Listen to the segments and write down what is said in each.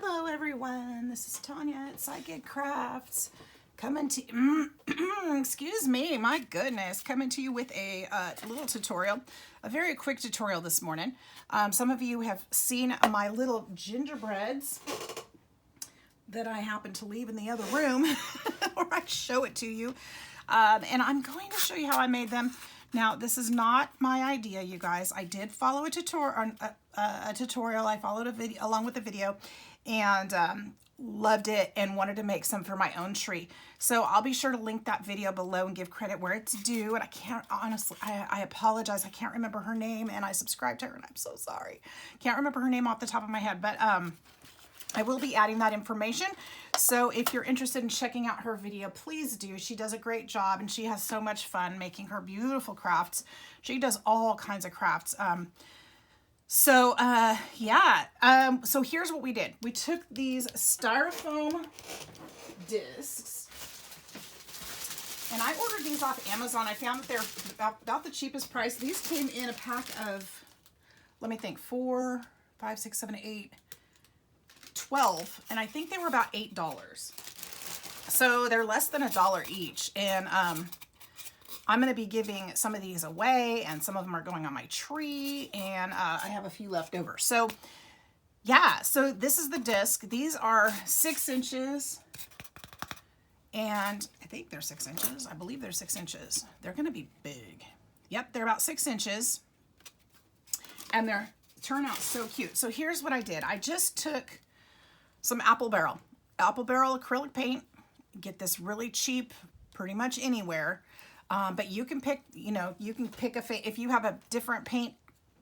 Hello everyone, this is Tanya at Psychic Crafts coming to excuse me, my goodness, coming to you with a little tutorial, a very quick tutorial this morning. Some of you have seen my little gingerbreads that I happen to leave in the other room or I show it to you, and I'm going to show you how I made them. Now, this is not my idea, you guys. I did follow a tutorial. I followed a video along with the video, and loved it and wanted to make some for my own tree. So I'll be sure to link that video below and give credit where it's due. And I can't honestly, I apologize. I can't remember her name, and I subscribed to her, and I'm so sorry. Can't remember her name off the top of my head, but I will be adding that information. So if you're interested in checking out her video, please do. She does a great job, and she has so much fun making her beautiful crafts. She does all kinds of crafts. So here's what we did. We took these styrofoam discs, and I ordered these off Amazon. I found that they're about the cheapest price. These came in a pack of, let me think, 4, 5, 6, 7, 8, 12, and I think they were about $8. So they're less than $1 each, and I'm going to be giving some of these away, and some of them are going on my tree, and I have a few left over. So yeah, so this is the disc. These are 6 inches, and I think they're 6 inches. I believe they're 6 inches. They're going to be big. Yep, they're about 6 inches, and they're turn out so cute. So here's what I did. I just took some apple barrel acrylic paint. Get this really cheap pretty much anywhere. But you can pick, you can pick if you have a different paint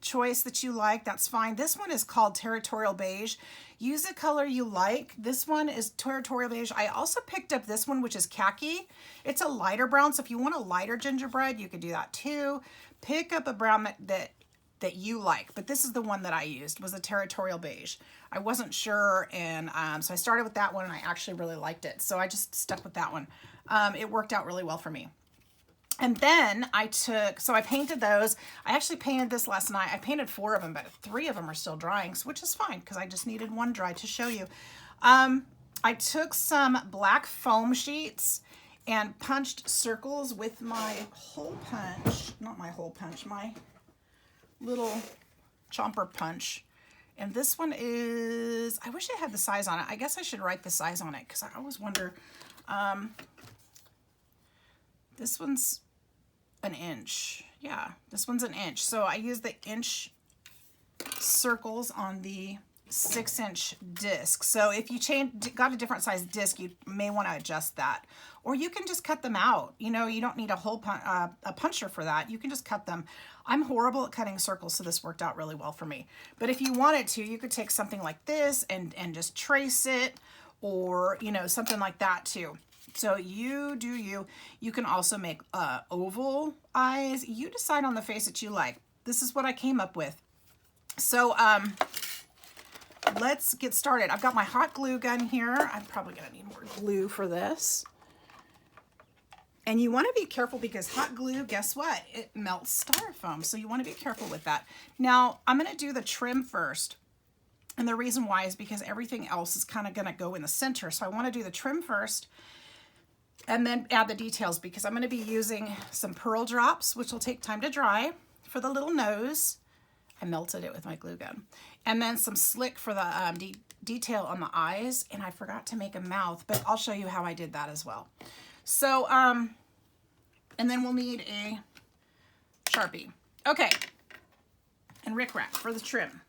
choice that you like, that's fine. This one is called Territorial Beige. Use the color you like. This one is Territorial Beige. I also picked up this one, which is khaki. It's a lighter brown, so if you want a lighter gingerbread, you could do that too. Pick up a brown that you like, but this is the one that I used, was a Territorial Beige. I wasn't sure, and so I started with that one, and I actually really liked it, so I just stuck with that one. It worked out really well for me. And then I painted those. I actually painted this last night. I painted 4 of them, but 3 of them are still drying, which is fine because I just needed one dry to show you. I took some black foam sheets and punched circles with my hole punch, not my hole punch, my little chomper punch. And this one is, I wish it had the size on it. I guess I should write the size on it because I always wonder. This one's an inch. Yeah, this one's an inch. So I use the inch circles on the 6-inch disc. So if you got a different size disc, you may want to adjust that, or you can just cut them out. You don't need a puncher for that. You can just cut them. I'm horrible at cutting circles, so this worked out really well for me. But if you wanted to, you could take something like this and just trace it, or something like that too. So you do you. You can also make oval eyes. You decide on the face that you like. This is what I came up with. So let's get started. I've got my hot glue gun here. I'm probably going to need more glue for this. And you want to be careful because hot glue, guess what? It melts styrofoam. So you want to be careful with that. Now, I'm going to do the trim first. And the reason why is because everything else is kind of going to go in the center. So I want to do the trim first and then add the details, because I'm going to be using some pearl drops, which will take time to dry, for the little nose. I melted it with my glue gun. And then some slick for the detail on the eyes. And I forgot to make a mouth, but I'll show you how I did that as well. So, and then we'll need a Sharpie. Okay. And rickrack for the trim.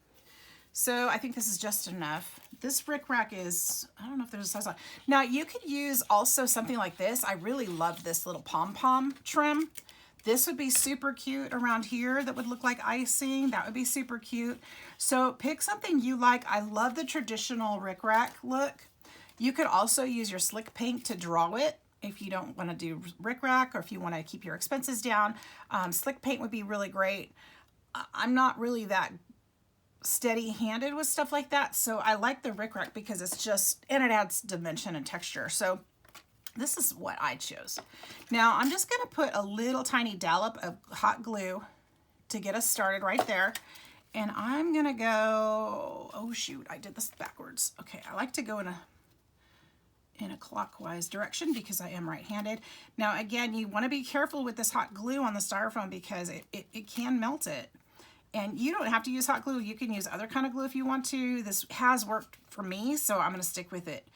So I think this is just enough. This rickrack is, I don't know if there's a size on. Now you could use also something like this. I really love this little pom-pom trim. This would be super cute around here. That would look like icing. That would be super cute. So pick something you like. I love the traditional rickrack look. You could also use your slick paint to draw it if you don't want to do rickrack, or if you want to keep your expenses down. Slick paint would be really great. I'm not really that steady-handed with stuff like that, so I like the rickrack because it's just, and it adds dimension and texture. So this is what I chose. Now I'm just going to put a little tiny dollop of hot glue to get us started right there, And I'm gonna go, oh shoot, I did this backwards. Okay, I like to go in a clockwise direction because I am right-handed. Now again, you want to be careful with this hot glue on the styrofoam because it can melt it. And you don't have to use hot glue. You can use other kind of glue if you want to. This has worked for me, so I'm going to stick with it.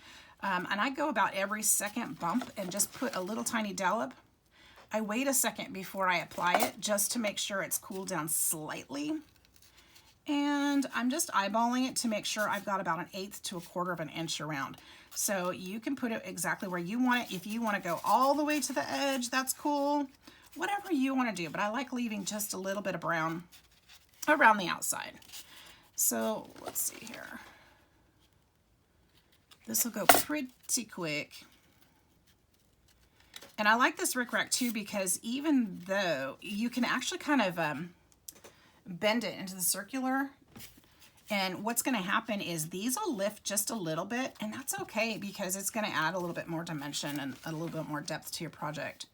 And I go about every second bump and just put a little tiny dollop. I wait a second before I apply it just to make sure it's cooled down slightly. And I'm just eyeballing it to make sure I've got about 1/8 to 1/4 of an inch around. So you can put it exactly where you want it. If you want to go all the way to the edge, that's cool. Whatever you want to do, but I like leaving just a little bit of brown around the outside. So let's see here. This will go pretty quick. And I like this rickrack too because even though you can actually kind of bend it into the circular, and what's going to happen is these will lift just a little bit, and that's okay because it's going to add a little bit more dimension and a little bit more depth to your project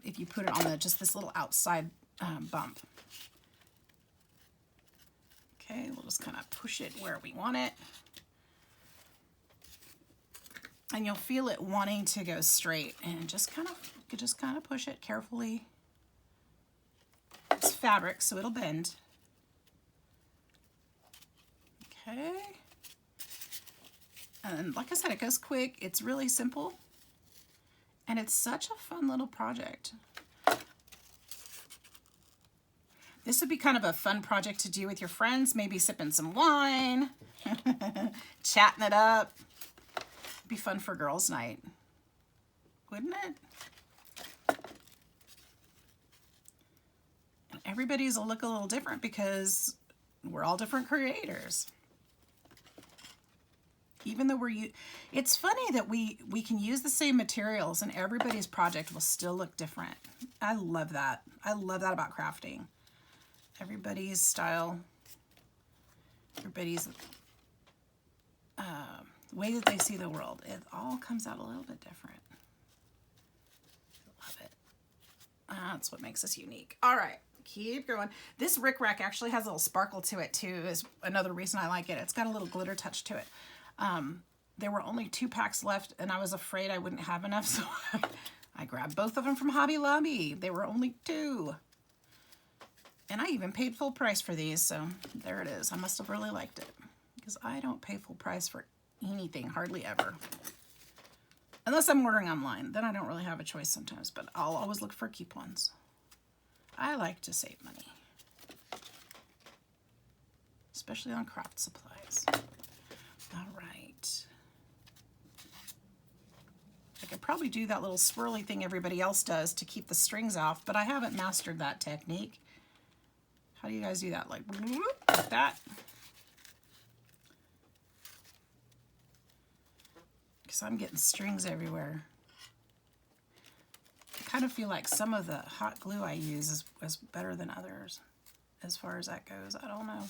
if you put it on just this little outside bump. Okay, we'll just kind of push it where we want it. And you'll feel it wanting to go straight, and just kind of push it carefully. It's fabric, so it'll bend. Okay. And like I said, it goes quick. It's really simple. And it's such a fun little project. This would be kind of a fun project to do with your friends, maybe sipping some wine, chatting it up. It'd be fun for girls' night, wouldn't it? And everybody's will look a little different because we're all different creators. Even though it's funny that we can use the same materials and everybody's project will still look different. I love that. I love that about crafting. Everybody's style, everybody's way that they see the world, it all comes out a little bit different. I love it. That's what makes us unique. All right, keep going. This rickrack actually has a little sparkle to it too, is another reason I like it. It's got a little glitter touch to it. There were only 2 packs left and I was afraid I wouldn't have enough, so I grabbed both of them from Hobby Lobby. They were only 2. And I even paid full price for these, so there it is. I must have really liked it because I don't pay full price for anything, hardly ever. Unless I'm ordering online, then I don't really have a choice sometimes, but I'll always look for coupons. I like to save money, especially on craft supplies. All right. I could probably do that little swirly thing everybody else does to keep the strings off, but I haven't mastered that technique. How do you guys do that? Like that? Because I'm getting strings everywhere. I kind of feel like some of the hot glue I use is better than others as far as that goes. I don't know.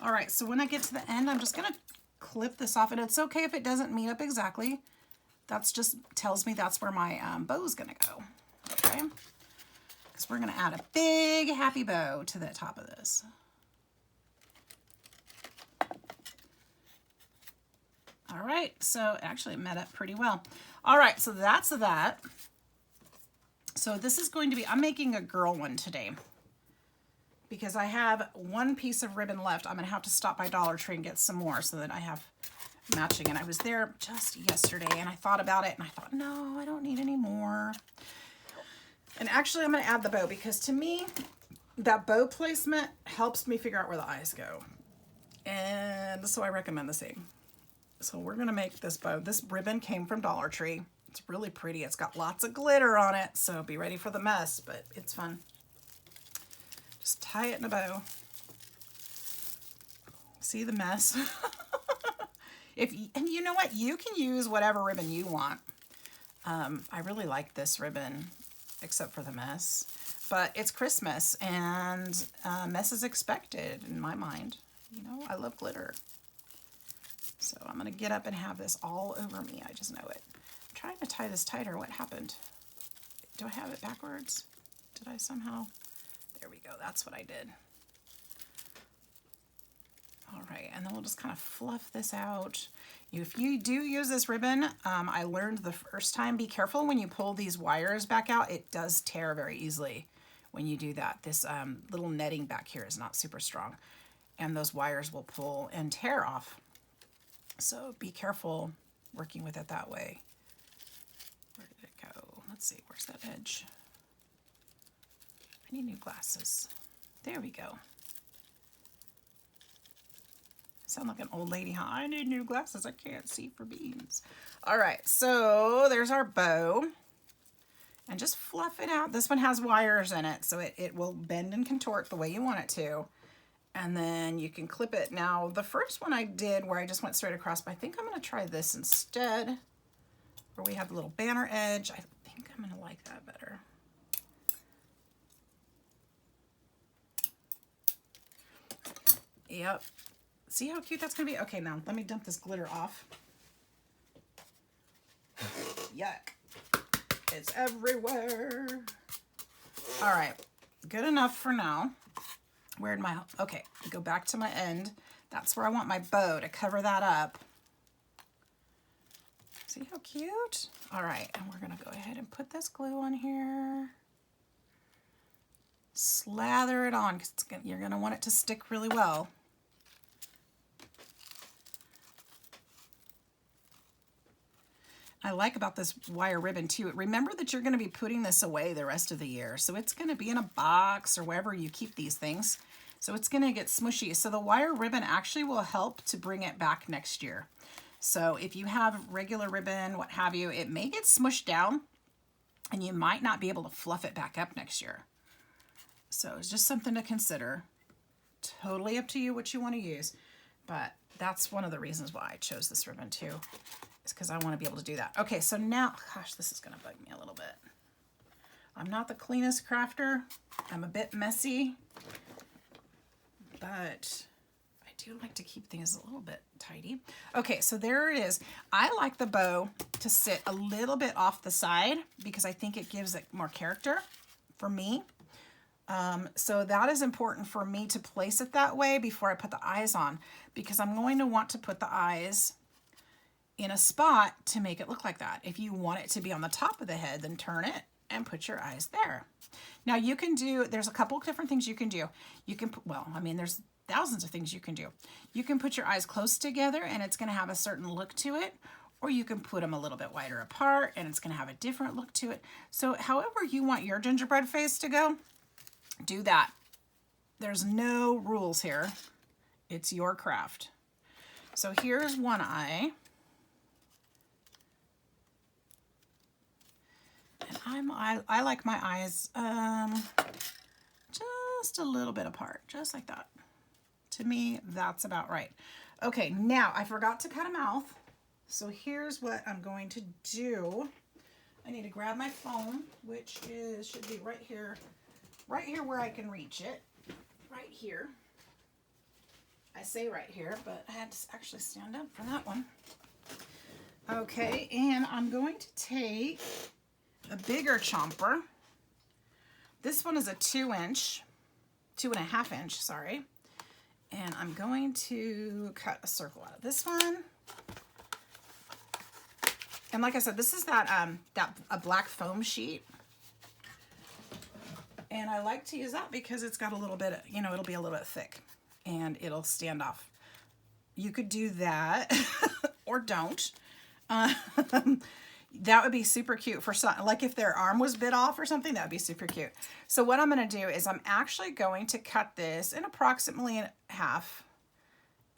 All right, so when I get to the end, I'm just going to clip this off, and it's okay if it doesn't meet up exactly. That's just tells me that's where my bow is going to go. Okay? Because we're going to add a big happy bow to the top of this. All right, so actually it met up pretty well. All right, so that's that. So this is going to be, I'm making a girl one today because I have 1 piece of ribbon left. I'm going to have to stop by Dollar Tree and get some more so that I have matching. And I was there just yesterday and I thought about it and I thought, no, I don't need any more. And actually I'm going to add the bow because to me, that bow placement helps me figure out where the eyes go. And so I recommend the same. So we're going to make this bow. This ribbon came from Dollar Tree. It's really pretty. It's got lots of glitter on it, so be ready for the mess, but it's fun. Just tie it in a bow. See the mess? And you know what? You can use whatever ribbon you want. I really like this ribbon, except for the mess. But it's Christmas, and mess is expected in my mind. You know, I love glitter. So I'm going to get up and have this all over me. I just know it. I'm trying to tie this tighter. What happened? Do I have it backwards? Did I somehow? There we go. That's what I did. right, and then we'll just kind of fluff this out. If you do use this ribbon, I learned the first time, be careful when you pull these wires back out. It does tear very easily when you do that. This little netting back here is not super strong, and those wires will pull and tear off. So be careful working with it that way. Where did it go? Let's see, where's that edge? I need new glasses. There we go. Sound like an old lady, huh? I need new glasses. I can't see for beans. All right, so there's our bow. And just fluff it out. This one has wires in it, so it will bend and contort the way you want it to. And then you can clip it. Now, the first one I did where I just went straight across, but I think I'm going to try this instead, where we have a little banner edge. I think I'm going to like that better. Yep. See how cute that's going to be? Okay, now let me dump this glitter off. Yuck. It's everywhere. All right, good enough for now. Where'd my, okay, go back to my end. That's where I want my bow to cover that up. See how cute? All right, and we're gonna go ahead and put this glue on here. Slather it on, because you're gonna want it to stick really well. I like about this wire ribbon too, remember that you're going to be putting this away the rest of the year. So it's going to be in a box or wherever you keep these things. So it's going to get smushy. So the wire ribbon actually will help to bring it back next year. So if you have regular ribbon, what have you, it may get smushed down and you might not be able to fluff it back up next year. So it's just something to consider. Totally up to you what you want to use. But that's one of the reasons why I chose this ribbon too. Is because I want to be able to do that. Okay, so now, gosh, this is going to bug me a little bit. I'm not the cleanest crafter. I'm a bit messy, but I do like to keep things a little bit tidy. Okay, so there it is. I like the bow to sit a little bit off the side because I think it gives it more character for me. So that is important for me to place it that way before I put the eyes on, because I'm going to want to put the eyes in a spot to make it look like that. If you want it to be on the top of the head, then turn it and put your eyes there. Now you can do, there's a couple of different things you can do. You can put, well, I mean, there's thousands of things you can do. You can put your eyes close together and it's going to have a certain look to it, or you can put them a little bit wider apart and it's going to have a different look to it. So however you want your gingerbread face to go, do that. There's no rules here. It's your craft. So here's one eye. And I like my eyes just a little bit apart, just like that. To me, that's about right. Okay, now I forgot to cut a mouth. So here's what I'm going to do. I need to grab my phone, which should be right here where I can reach it. Right here. I say right here, but I had to actually stand up for that one. Okay, and I'm going to take a bigger chomper. This one is a 2.5 inch, sorry. And I'm going to cut a circle out of this one. And like I said, this is a black foam sheet. And I like to use that because it's got a little bit, it'll be a little bit thick and it'll stand off. You could do that or don't. That would be super cute for some, like if their arm was bit off or something, that would be super cute. So what I'm going to do is I'm actually going to cut this in approximately half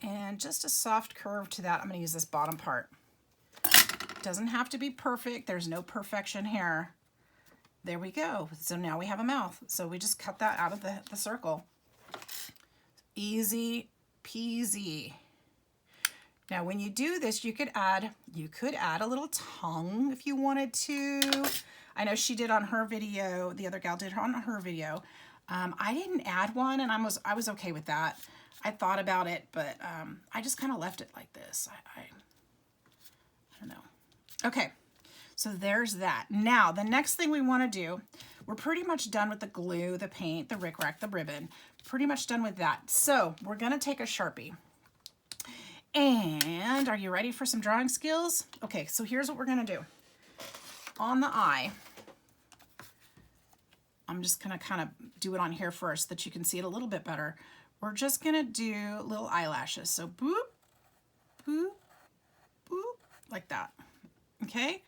and just a soft curve to that. I'm going to use this bottom part. It doesn't have to be perfect. There's no perfection here. There we go. So now we have a mouth. So we just cut that out of the circle. Easy peasy. Now, when you do this, you could add a little tongue if you wanted to. I know she did on her video. The other gal did on her video. I didn't add one, and I was okay with that. I thought about it, but I just kind of left it like this. I don't know. Okay, so there's that. Now, the next thing we want to do, we're pretty much done with the glue, the paint, the rickrack, the ribbon. Pretty much done with that. So we're going to take a Sharpie. And are you ready for some drawing skills? Okay, so here's what we're gonna do. On the eye, I'm just gonna kind of do it on here first so that you can see it a little bit better. We're just gonna do little eyelashes. So boop, boop, boop, like that, okay?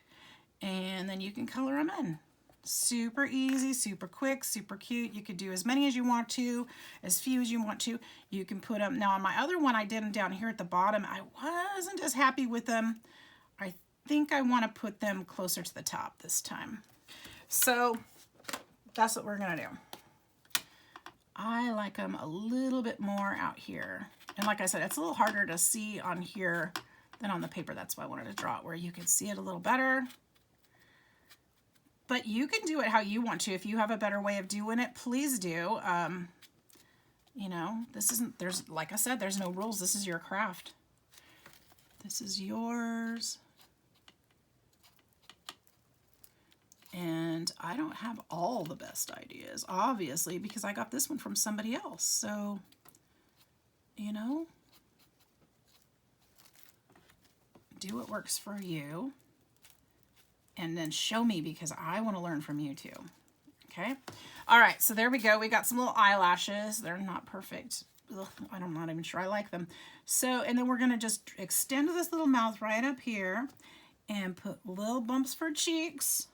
And then you can color them in. Super easy, super quick, super cute. You could do as many as you want to, as few as you want to. You can put them, now on my other one I did them down here at the bottom. I wasn't as happy with them. I think I want to put them closer to the top this time. So that's what we're gonna do. I like them a little bit more out here. And like I said, it's a little harder to see on here than on the paper. That's why I wanted to draw it where you can see it a little better. But you can do it how you want to. If you have a better way of doing it, please do. You know, this isn't, there's, like I said, there's no rules. This is your craft. This is yours. And I don't have all the best ideas, obviously, because I got this one from somebody else. So, you know, do what works for you. And then show me, because I want to learn from you too. Okay. All right. So there we go. We got some little eyelashes. They're not perfect. Ugh, I'm not even sure I like them. So, and then we're going to just extend this little mouth right up here and put little bumps for cheeks.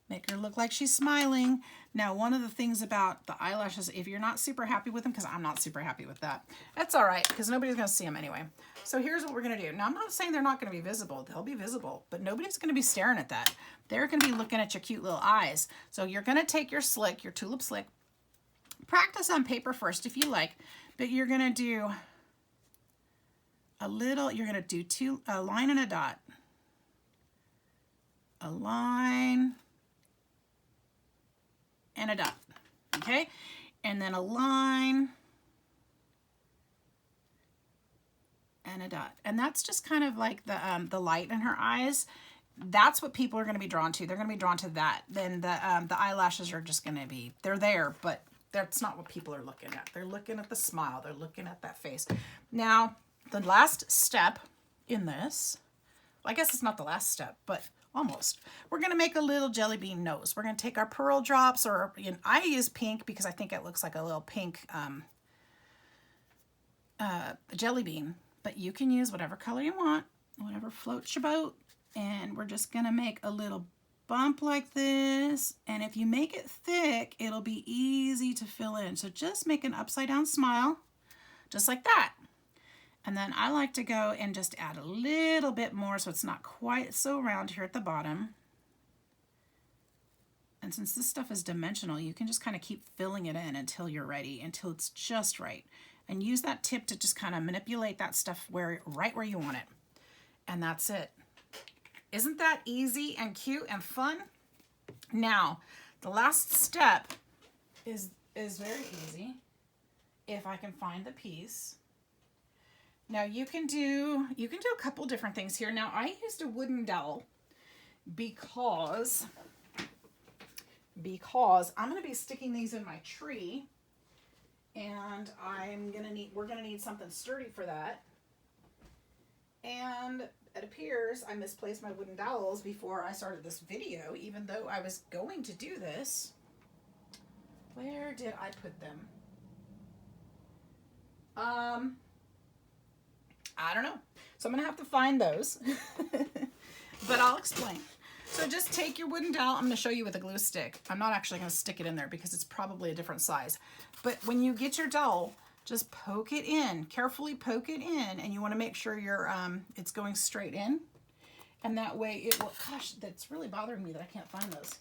Make her look like she's smiling. Now, one of the things about the eyelashes, if you're not super happy with them, because I'm not super happy with that, that's all right, because nobody's going to see them anyway. So here's what we're going to do. Now, I'm not saying they're not going to be visible. They'll be visible, but nobody's going to be staring at that. They're going to be looking at your cute little eyes. So you're going to take your slick, your tulip slick, practice on paper first if you like, but you're going to do a little, you're going to do a line and a dot. A line and a dot, okay? And then a line and a dot. And that's just kind of like the light in her eyes. That's what people are going to be drawn to. They're going to be drawn to that. Then the eyelashes are just going to be, they're there, but that's not what people are looking at. They're looking at the smile. They're looking at that face. Now, the last step in this, I guess it's not the last step, but almost. We're going to make a little jelly bean nose. We're going to take our pearl drops, or I use pink because I think it looks like a little pink jelly bean, but you can use whatever color you want, whatever floats your boat. And we're just going to make a little bump like this. And if you make it thick, it'll be easy to fill in. So just make an upside down smile, just like that. And then I like to go and just add a little bit more so it's not quite so round here at the bottom. And since this stuff is dimensional, you can just kind of keep filling it in until you're ready, until it's just right. And use that tip to just kind of manipulate that stuff right where you want it. And that's it. Isn't that easy and cute and fun? Now, the last step is very easy if I can find the piece. Now you can do a couple different things here. Now I used a wooden dowel because I'm going to be sticking these in my tree, and we're going to need something sturdy for that. And it appears I misplaced my wooden dowels before I started this video, even though I was going to do this. Where did I put them? I don't know. So I'm going to have to find those, but I'll explain. So just take your wooden dowel. I'm going to show you with a glue stick. I'm not actually going to stick it in there because it's probably a different size. But when you get your dowel, just poke it in, carefully poke it in, and you want to make sure it's going straight in. And that way it will, gosh, that's really bothering me that I can't find those.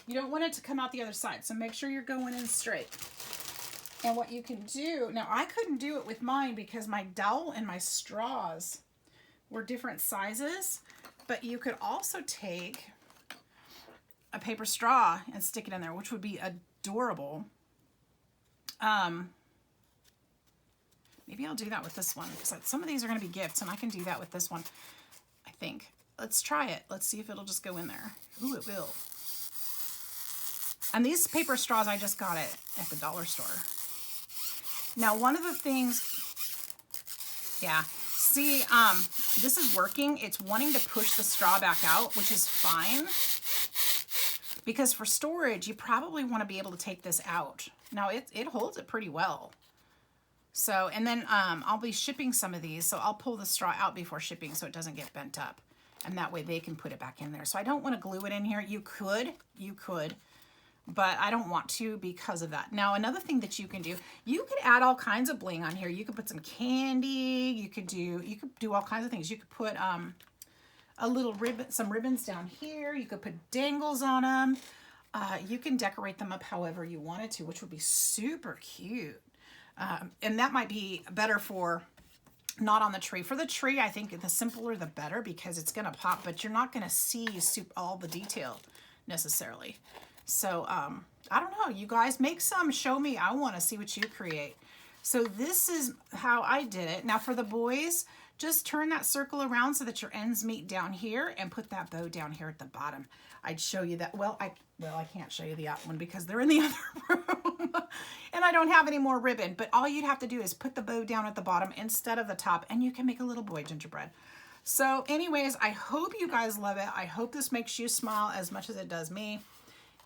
You don't want it to come out the other side, so make sure you're going in straight. And what you can do, now I couldn't do it with mine because my dowel and my straws were different sizes, but you could also take a paper straw and stick it in there, which would be adorable. Maybe I'll do that with this one because some of these are going to be gifts, and I can do that with this one, I think. Let's try it. Let's see if it'll just go in there. Ooh, it will. And these paper straws, I just got it at the dollar store. Now, one of the things, yeah, See, this is working. It's wanting to push the straw back out, which is fine. Because for storage, you probably want to be able to take this out. Now, it holds it pretty well. So, and then I'll be shipping some of these, so I'll pull the straw out before shipping so it doesn't get bent up. And that way they can put it back in there. So I don't want to glue it in here. You could, but I don't want to because of that. Now, another thing that you can do, you could add all kinds of bling on here. You could put some candy. You could do all kinds of things. You could put a little ribbon, some ribbons down here. You could put dangles on them. You can decorate them up however you wanted to, which would be super cute. And that might be better for not on the tree. For the tree, I think the simpler the better because it's going to pop, but you're not going to see all the detail necessarily. So, I don't know. You guys make some. Show me. I want to see what you create. So this is how I did it. Now for the boys, just turn that circle around so that your ends meet down here and put that bow down here at the bottom. I'd show you that. Well, I can't show you the other one because they're in the other room and I don't have any more ribbon, but all you'd have to do is put the bow down at the bottom instead of the top and you can make a little boy gingerbread. So anyways, I hope you guys love it. I hope this makes you smile as much as it does me.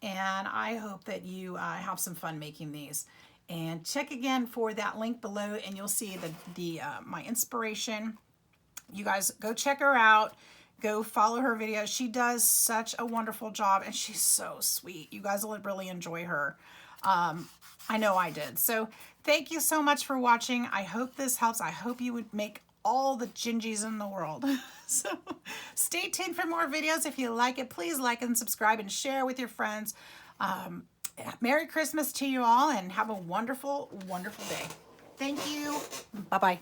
And I hope that you have some fun making these. And check again for that link below and you'll see my inspiration. You guys go check her out. Go follow her videos. She does such a wonderful job and she's so sweet. You guys will really enjoy her. I know I did. So thank you so much for watching. I hope this helps. I hope you would make all the gingies in the world. So stay tuned for more videos. If you like it, please like and subscribe and share with your friends. Merry Christmas to you all and have a wonderful, wonderful day. Thank you. Bye-bye.